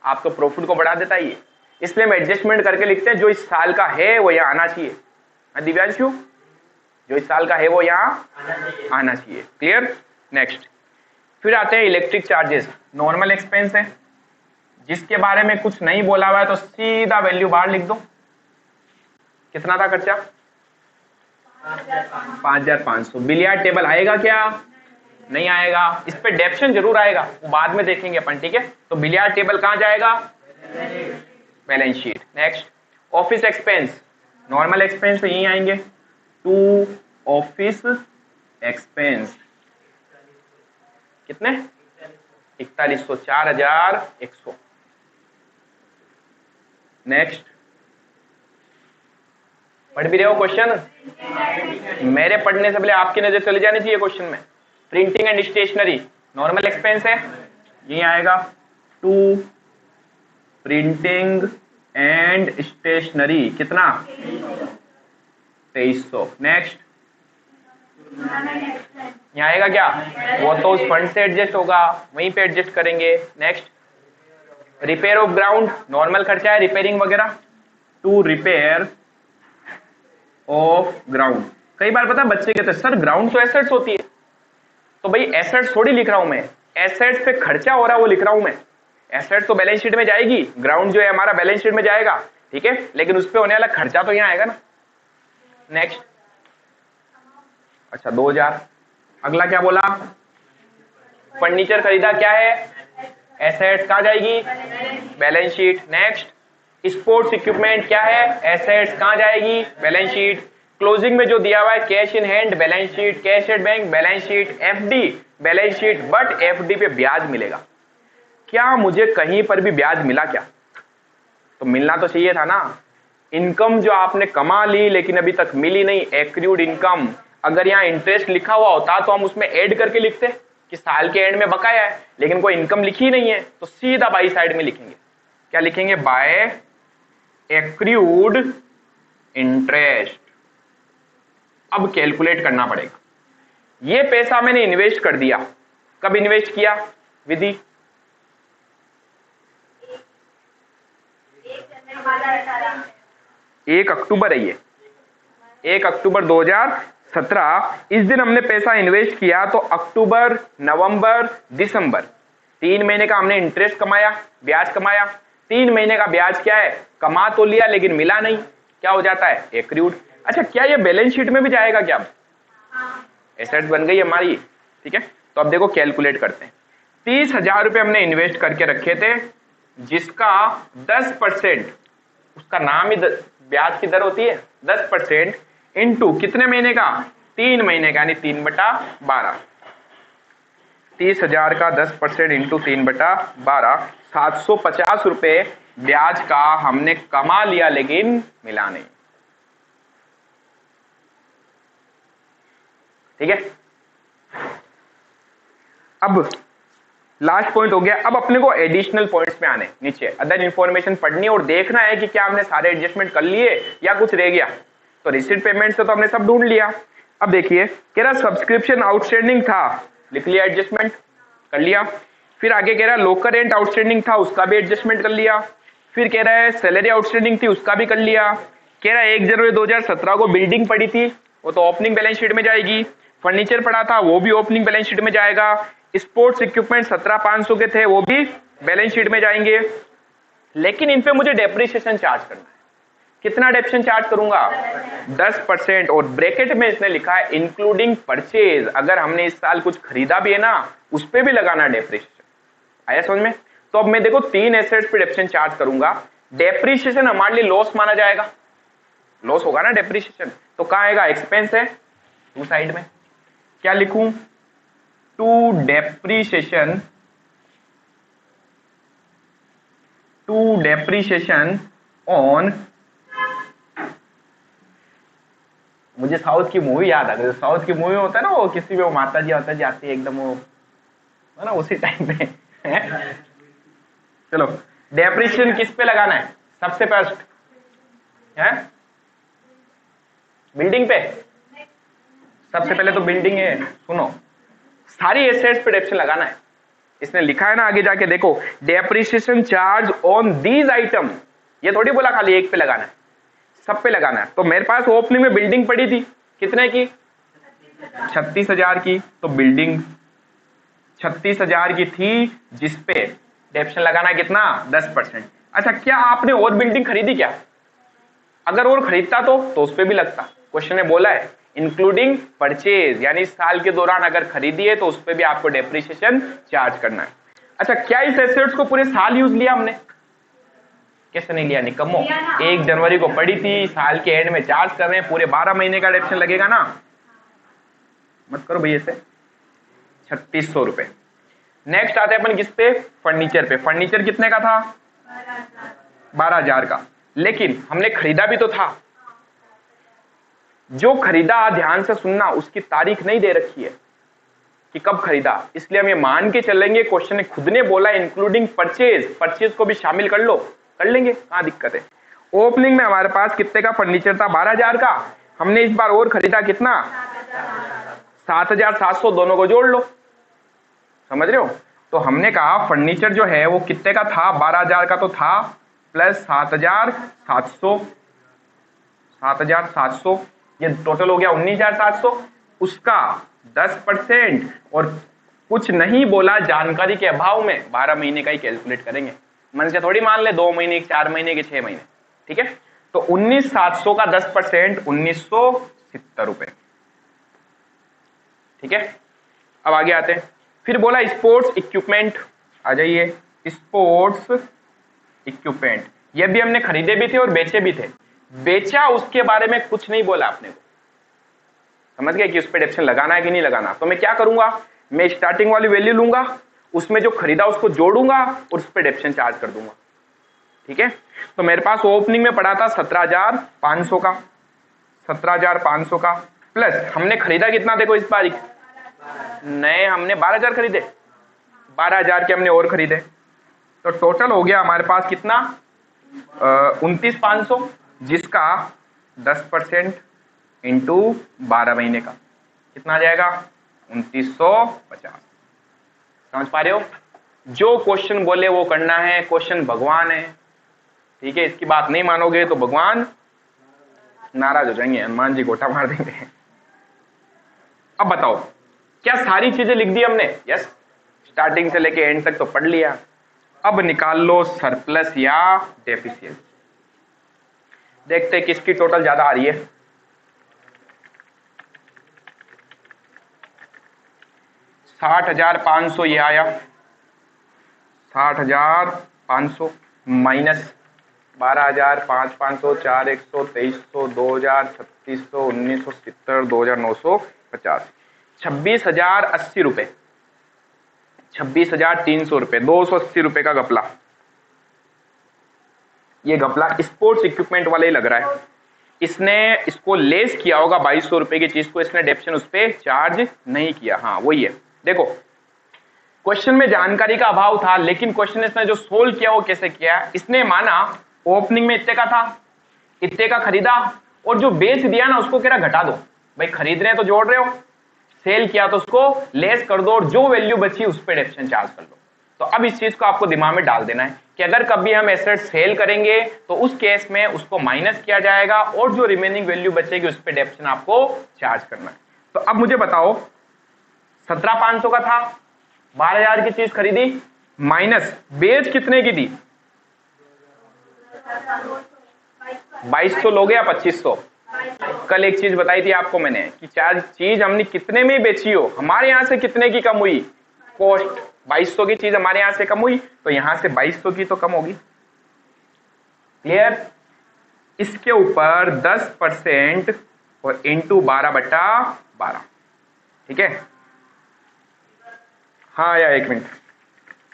आप तो प्रॉफिट को बढ़ा देता ही, इसलिए हम एडजस्टमेंट करके लिखते हैं जो इस साल का है वो यहाँ आना चाहिए। दिव्यांशु, जो इस साल का है वो यहाँ आना चाहिए। क्लियर? नेक्स्ट, फिर आते हैं इलेक्ट्रिक चार्जेस, नॉर्मल एक्सपेंस है, जिसके बारे में कुछ नहीं बोला हुआ है तो सीधा वैल्यू बाहर लिख दो। कितना था खर्चा? 5,500। बिलियर्ड टेबल आएगा क्या? नहीं आएगा। इस पे डेप्शन जरूर आएगा, वो बाद में देखेंगे अपन, ठीक है। तो बिलियर्ड टेबल कहां जाएगा? Balance sheet. Next, office expense, normal expense तो यही आएंगे, टू ऑफिस एक्सपेंस। कितने? 4100, 4,100। नेक्स्ट, पढ़ भी रहे हो क्वेश्चन? मेरे पढ़ने से पहले आपकी नजर चली जानी चाहिए क्वेश्चन में। Printing and stationery, normal expense है, यही आएगा, टू प्रिंटिंग एंड स्टेशनरी। कितना? 2300। नेक्स्ट, यहाँ आएगा क्या? वो तो उस फंड से एडजस्ट होगा, वहीं पे एडजस्ट करेंगे। Next, repair of ground, normal खर्चा है रिपेयरिंग वगैरह। टू रिपेयर ऑफ ग्राउंड, कई बार पता है बच्चे कहते हैं सर ग्राउंड तो एसेट्स होती है, तो भाई एसेट्स थोड़ी लिख रहा हूं मैं, एसेट्स पे खर्चा हो रहा है वो लिख रहा हूं मैं। एसेट्स तो बैलेंस शीट में जाएगी, ग्राउंड जो है हमारा बैलेंस शीट में जाएगा, ठीक है, लेकिन उस पे होने वाला खर्चा तो यहाँ आएगा ना। नेक्स्ट, अच्छा 2000। अगला क्या बोला? फर्नीचर खरीदा, क्या है? एसेट्स, कहां जाएगी? Balance sheet. Next, sports equipment क्या है? एसेट्स, कहां जाएगी? Balance sheet. क्लोजिंग में जो दिया हुआ है cash in hand balance sheet, cash at bank balance sheet, FD balance sheet, but FD पे ब्याज मिलेगा। क्या मुझे कहीं पर भी ब्याज मिला क्या? तो मिलना तो चाहिए था ना। इनकम जो आपने कमा ली लेकिन अभी तक मिली नहीं, एक्रूड इनकम। अगर यहाँ इंटरेस्ट लिखा हुआ होता तो हम उसमें ऐड करके लिखते कि साल के एंड में बकाया है, लेकिन कोई इनकम लिखी नहीं है तो सीधा बाई साइड में लिखेंगे। क्या लिखेंगे? By accrued interest. अब कैलकुलेट करना पड़ेगा। ये पैसा मैंने इन्वेस्ट कर दिया, कब इन्वेस्ट किया? विधि 1 अक्टूबर है, ये 1 अक्टूबर 2017। इस दिन हमने पैसा इन्वेस्ट किया, तो अक्टूबर, नवंबर, दिसंबर 3 महीने का हमने इंटरेस्ट कमाया, ब्याज कमाया। 3 महीने का ब्याज क्या है? कमा तो लिया लेकिन मिला नहीं, क्या हो जाता है? एक्रूड। अच्छा, क्या ये बैलेंस शीट में भी जाएगा क्या? एसेट बन गई हमारी, ठीक है। तो अब देखो कैलकुलेट करते हैं। 30,000 रुपए हमने इन्वेस्ट करके रखे थे, जिसका 10%, उसका नाम ही ब्याज की दर होती है, 10% इंटू कितने महीने का? 3 महीने का, यानी 3/12। 30,000 का 10% इंटू 3/12, 750 रुपए ब्याज का हमने कमा लिया लेकिन मिला नहीं, ठीक है। अब लास्ट पॉइंट हो गया। अब अपने को एडिशनल पॉइंट्स में आने, नीचे अदर इंफॉर्मेशन पढ़नी और देखना है कि क्या हमने सारे एडजस्टमेंट कर लिए या कुछ रह गया। तो रिसीट पेमेंट से तो हमने सब ढूंढ लिया। अब देखिए, कह रहा सब्सक्रिप्शन आउटस्टैंडिंग था, लिख लिया, एडजस्टमेंट कर लिया। फिर आगे कह रहा लोकर रेंट आउटस्टैंडिंग था, उसका भी एडजस्टमेंट कर लिया। फिर कह रहा है सैलरी आउटस्टैंडिंग थी, उसका भी कर लिया। कह रहा है 1 जनवरी 2017 को बिल्डिंग पड़ी थी, वो तो ओपनिंग बैलेंस शीट में जाएगी। फर्नीचर पड़ा था, वो भी ओपनिंग बैलेंस शीट में जाएगा। स्पोर्ट्स इक्विपमेंट 17,500 के थे, वो भी बैलेंस शीट में जाएंगे। लेकिन इन पे मुझे डेप्रिसिएशन चार्ज करना है। कितना डेप्रिसिएशन चार्ज करूंगा? 10%। और ब्रैकेट में इसने लिखा है इंक्लूडिंग परचेज। अगर हमने इस साल कुछ खरीदा भी है ना, उस पे भी लगाना डेप्रिसिएशन। आया समझ में? तो अब मैं देखो 3 एसेट्स पे डेप्रिसिएशन चार्ज करूंगा। डेप्रिसिएशन हमारे लिए लॉस माना जाएगा, लॉस होगा ना डेप्रिसिएशन, तो कहां आएगा? एक्सपेंस है, टू साइड में। क्या लिखूं? टू डेप्रिसिएशन ऑन, मुझे साउथ की मूवी याद आ गई। साउथ की मूवी होता है ना, वो किसी में वो माता जी आती है एकदम, वो है ना, उसी टाइम पे है? चलो, डेप्रिसिएशन किस पे लगाना है सबसे फर्स्ट? है बिल्डिंग पे। सबसे पहले तो बिल्डिंग है। सुनो, सारी एसेट्स पे डेप्रिसिएशन लगाना है। इसने लिखा है ना, आगे जाके देखो, depreciation charge on these item. ये थोड़ी बोला खाली एक पे लगाना है, सब पे लगाना है। तो मेरे पास ओपनिंग में बिल्डिंग पड़ी थी, कितने की? 36,000 की। तो बिल्डिंग 36,000 की थी, जिसपे डेप्रिसिएशन लगाना है कितना? 10%। अच्छा, क्या आपने और बिल्डिंग खरीदी क्या? अगर और खरीदता तो उस पे भी लगता। क्वेश्चन ने बोला है इंक्लूडिंग परचेज, यानी साल के दौरान अगर खरीदी है तो उस पे भी आपको डेप्रिसिएशन चार्ज करना है। अच्छा, क्या इस एसेट्स को पूरे साल यूज लिया हमने? कैसे नहीं लिया? निकम्मो, 1 जनवरी को पड़ी थी, साल के एंड में चार्ज कर रहे हैं, पूरे 12 महीने का डेप्रिसिएशन लगेगा ना। मत करो भैया से। 3600 रुपए। नेक्स्ट आते हैं अपन किस पे? फर्नीचर पे। फर्नीचर कितने का था? 12,000 का। लेकिन हमने खरीदा भी तो था। जो खरीदा, ध्यान से सुनना, उसकी तारीख नहीं दे रखी है कि कब खरीदा, इसलिए हम ये मान के चलेंगे। क्वेश्चन ने खुद ने बोला इंक्लूडिंग परचेज, परचेज को भी शामिल कर लो, कर लेंगे, कहां दिक्कत है। ओपनिंग में हमारे पास कितने का फर्नीचर था? 12,000 का। हमने इस बार और खरीदा कितना? 7,700 दोनों को जोड़ लो, समझ रहे हो। तो हमने कहा फर्नीचर जो है वो कितने का था, 12,000 का तो था, प्लस 7,700, 7,700 ये टोटल हो गया 19,700, उसका 10% और कुछ नहीं बोला जानकारी के अभाव में 12 महीने का ही कैलकुलेट करेंगे, मन से थोड़ी मान ले 2 महीने, 4 महीने के, 6 महीने, ठीक है। तो 19,700 का 10% 1,970 रुपए, ठीक है। अब आगे आते हैं, फिर बोला स्पोर्ट्स इक्विपमेंट, आ जाइए, स्पोर्ट्स इक्विपमेंट, ये भी हमने खरीदे भी थे और बेचे भी थे। बेचा उसके बारे में कुछ नहीं बोला आपने को, समझ गए कि उस पर डेप्शन लगाना है कि नहीं लगाना। तो मैं क्या करूंगा, मैं स्टार्टिंग वाली वैल्यू लूंगा, उसमें जो खरीदा उसको जोड़ूंगा और उस पर डेप्शन चार्ज कर दूंगा, ठीक है। तो मेरे पास ओपनिंग में पड़ा था 17,500 का, 17,500 का, प्लस हमने खरीदा कितना, देखो इस बार नए हमने 12,000 खरीदे, 12,000 के हमने और खरीदे, तो टोटल हो गया हमारे पास कितना, 29,500, जिसका 10% इंटू 12 महीने का कितना आ जाएगा, 2,950। समझ पा रहे हो, जो क्वेश्चन बोले वो करना है, क्वेश्चन भगवान है, ठीक है। इसकी बात नहीं मानोगे तो भगवान नाराज हो जाएंगे, हनुमान जी गोटा मार देंगे। अब बताओ, क्या सारी चीजें लिख दी हमने, यस, स्टार्टिंग से लेके एंड तक तो पढ़ लिया। अब निकाल लो सरप्लस या डेफिशिएंसी, देखते हैं किसकी टोटल ज्यादा आ रही है। 60,500 ये आया, 60,500 माइनस 12,500, 4,100, 2,300, 2,000, 3,600, 1,970, 2,950, 26,080 रुपए, 26,300 रुपए, 280 रुपए का घपला। ये घपला स्पोर्ट्स इक्विपमेंट वाले ही लग रहा है, इसने इसको लेस किया होगा 2,200 रुपए की चीज को, इसने डेप्शन उस पर चार्ज नहीं किया। हाँ वही है, देखो क्वेश्चन में जानकारी का अभाव था, लेकिन क्वेश्चन इसने जो सोल्व किया वो कैसे किया, इसने माना ओपनिंग में इतने का था, इतने का खरीदा, और जो बेच दिया ना उसको कह रहा घटा दो, भाई खरीद रहे हैं तो जोड़ रहे हो, सेल किया तो उसको लेस कर दो और जो वैल्यू बची उस पर डेप्शन चार्ज कर लो। तो अब इस चीज को आपको दिमाग में डाल देना है कि अगर कभी हम एसेट सेल करेंगे तो उस केस में उसको माइनस किया जाएगा और जो रिमेनिंग वैल्यू बचेगी उस पर डेप्शन आपको चार्ज करना है। तो अब मुझे बताओ 17,500 का था, 12,000 की चीज खरीदी, माइनस बेच कितने की थी, 2,200 लोगे या 2,500। कल एक चीज बताई थी आपको मैंने कि चार चीज हमने कितने में बेची हो, हमारे यहां से कितने की कम हुई, कॉस्ट 2,200 की चीज हमारे यहां से कम हुई, तो यहां से 2,200 की तो कम होगी, क्लियर। इसके ऊपर 10% और इंटू 12/12, ठीक है। हाँ या एक मिनट,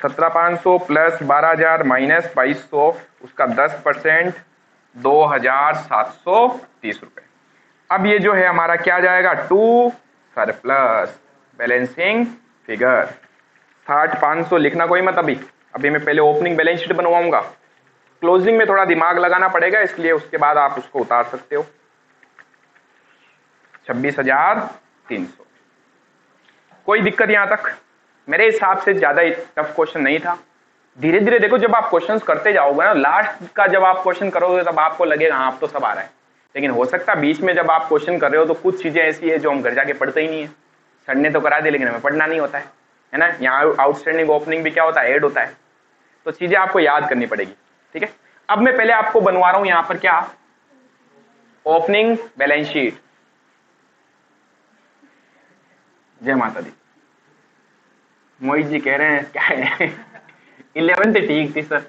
17,500 प्लस 12,000 माइनस 2,200, उसका 10% 2,730 रुपए। अब ये जो है हमारा क्या जाएगा, टू सरप्लस बैलेंसिंग फिगर। 60,500 लिखना कोई मत, अभी मैं पहले ओपनिंग बैलेंस शीट बनवाऊंगा, क्लोजिंग में थोड़ा दिमाग लगाना पड़ेगा, इसलिए उसके बाद आप उसको उतार सकते हो। 26,300, कोई दिक्कत यहां तक, मेरे हिसाब से ज्यादा टफ क्वेश्चन नहीं था। धीरे धीरे देखो, जब आप क्वेश्चंस करते जाओगे ना, लास्ट का जब आप क्वेश्चन करोगे तब आपको लगेगा हाँ अब तो सब आ रहा है, लेकिन हो सकता है बीच में जब आप क्वेश्चन कर रहे हो तो कुछ चीजें ऐसी है जो हम घर जाके पढ़ते ही नहीं है। सर ने तो करा दी लेकिन हमें पढ़ना नहीं होता है ना। यहाँ आउटस्टैंडिंग ओपनिंग भी क्या होता है, ऐड होता है, तो चीजें आपको याद करनी पड़ेगी, ठीक है। अब मैं पहले आपको बनवा रहा हूं यहाँ पर क्या, ओपनिंग बैलेंस शीट। जय माता दी। मोहित जी कह रहे हैं क्या है 11th ठीक थी sir.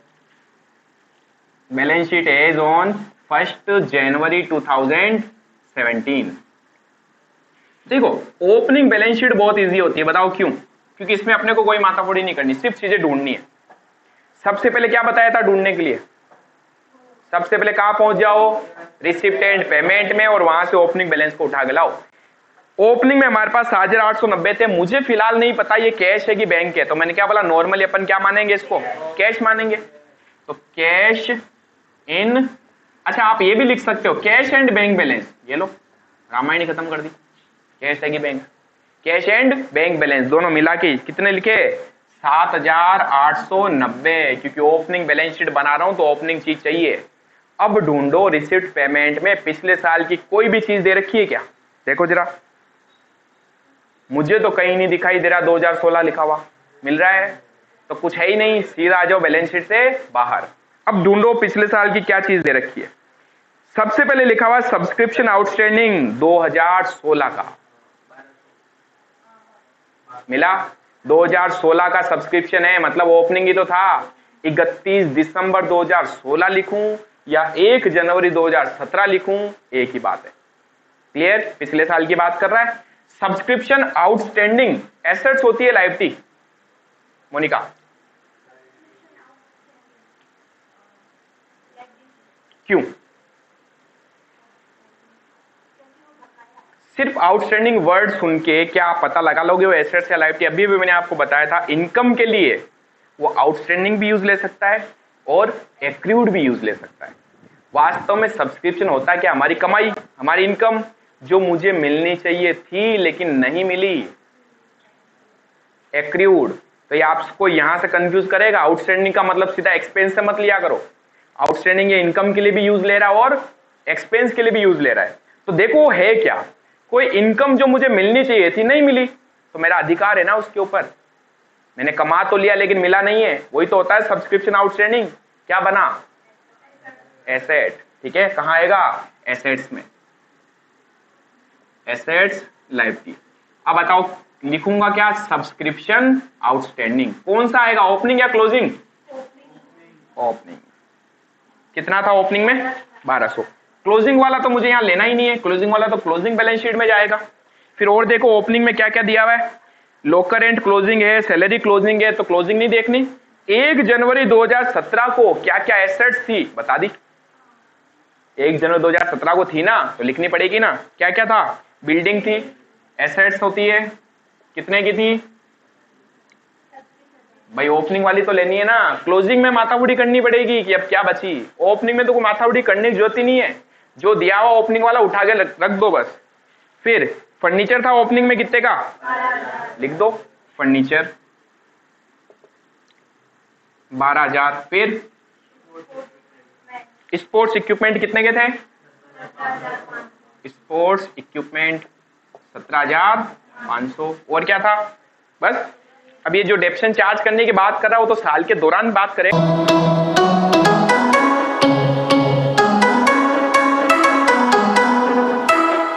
Balance sheet as on 1 January 2017। देखो ओपनिंग बैलेंस शीट बहुत इजी होती है, बताओ क्यों, क्योंकि इसमें अपने को कोई माथाफोड़ी नहीं करनी, सिर्फ चीजें ढूंढनी है। सबसे पहले क्या बताया था ढूंढने के लिए, सबसे पहले कहां पहुंच जाओ, रिसिप्ट एंड पेमेंट में, और वहां से ओपनिंग बैलेंस को उठा के लाओ। ओपनिंग में हमारे पास 7,890 थे, मुझे फिलहाल नहीं पता ये कैश है कि बैंक है, तो मैंने क्या बोला, नॉर्मली अपन क्या मानेंगे, इसको कैश मानेंगे। तो कैश इन, अच्छा आप ये भी लिख सकते हो कैश एंड बैंक बैलेंस, ये लो रामायण खत्म कर दी, कैश है कि bank. Cash and bank balance दोनों मिला के कितने लिखे 7,890, क्योंकि ओपनिंग बैलेंस शीट बना रहा हूं तो ओपनिंग चीज चाहिए। अब ढूंढो रिसिप्ट पेमेंट में पिछले साल की कोई भी चीज दे रखी है क्या? देखो जरा, मुझे तो कहीं नहीं दिखाई दे रहा 2016 लिखा हुआ। मिल रहा है तो कुछ है ही नहीं, सीधा आ जाओ बैलेंस शीट से बाहर। अब ढूंढो पिछले साल की क्या चीज दे रखी है। सबसे पहले लिखा हुआ सब्सक्रिप्शन आउटस्टैंडिंग 2016 का, मिला 2016 का सब्सक्रिप्शन है, मतलब ओपनिंग ही तो था। 31 दिसंबर 2016 लिखूं या 1 जनवरी 2017 लिखूं, एक ही बात है। क्लियर? पिछले साल की बात कर रहा है। सब्सक्रिप्शन आउटस्टैंडिंग एसेट्स होती है लायबिलिटी। मोनिका, क्यों? सिर्फ आउटस्टैंडिंग वर्ड सुन के क्या आप पता लगा लोगे वो एसेट्स या लायबिलिटी? अभी भी मैंने आपको बताया था इनकम के लिए वो आउटस्टैंडिंग भी यूज ले सकता है और एक्रूड भी यूज ले सकता है। वास्तव में सब्सक्रिप्शन होता है क्या? हमारी कमाई, हमारी इनकम जो मुझे मिलनी चाहिए थी लेकिन नहीं मिली, एक्रूड। तो ये आपको यहां से कंफ्यूज करेगा। आउटस्टैंडिंग का मतलब सीधा एक्सपेंस से मत लिया करो। आउटस्टैंडिंग ये इनकम के लिए भी यूज ले रहा है और एक्सपेंस के लिए भी यूज ले रहा है। तो देखो वो है क्या, कोई इनकम जो मुझे मिलनी चाहिए थी नहीं मिली, तो मेरा अधिकार है ना उसके ऊपर। मैंने कमा तो लिया लेकिन मिला नहीं है, वही तो होता है सब्सक्रिप्शन आउटस्टैंडिंग। क्या बना? एसेट। ठीक है, कहां आएगा? एसेट्स में, एसेट्स लायबिलिटी। अब बताओ लिखूंगा क्या? Subscription outstanding. कौन सा आएगा, ओपनिंग या क्लोजिंग? ओपनिंग। कितना था ओपनिंग में? 1200। क्लोजिंग वाला तो मुझे यहां लेना ही नहीं है, क्लोजिंग वाला तो क्लोजिंग बैलेंस शीट में जाएगा। फिर और देखो ओपनिंग में क्या क्या दिया हुआ है। लोकर एंड क्लोजिंग है, सैलरी क्लोजिंग है, तो क्लोजिंग नहीं देखनी। 1 जनवरी 2017 को क्या क्या एसेट्स थी बता दी। 1 जनवरी 2017 को थी ना, तो लिखनी पड़ेगी ना। क्या क्या था? बिल्डिंग थी, एसेट्स होती है, कितने की थी भाई? ओपनिंग वाली तो लेनी है ना। क्लोजिंग में माथाबुड़ी करनी पड़ेगी कि अब क्या बची। ओपनिंग में तो कोई माथाबुड़ी करने की जरूरत ही नहीं है, जो दिया हुआ ओपनिंग वाला उठा के रख दो बस। फिर फर्नीचर था ओपनिंग में कितने का? लिख दो फर्नीचर 12,000। फिर स्पोर्ट्स इक्विपमेंट कितने के थे? Sports equipment 17,500। और क्या था? बस। अब ये जो डेप्शन चार्ज करने की बात कर रहा है वो तो साल के दौरान बात करें।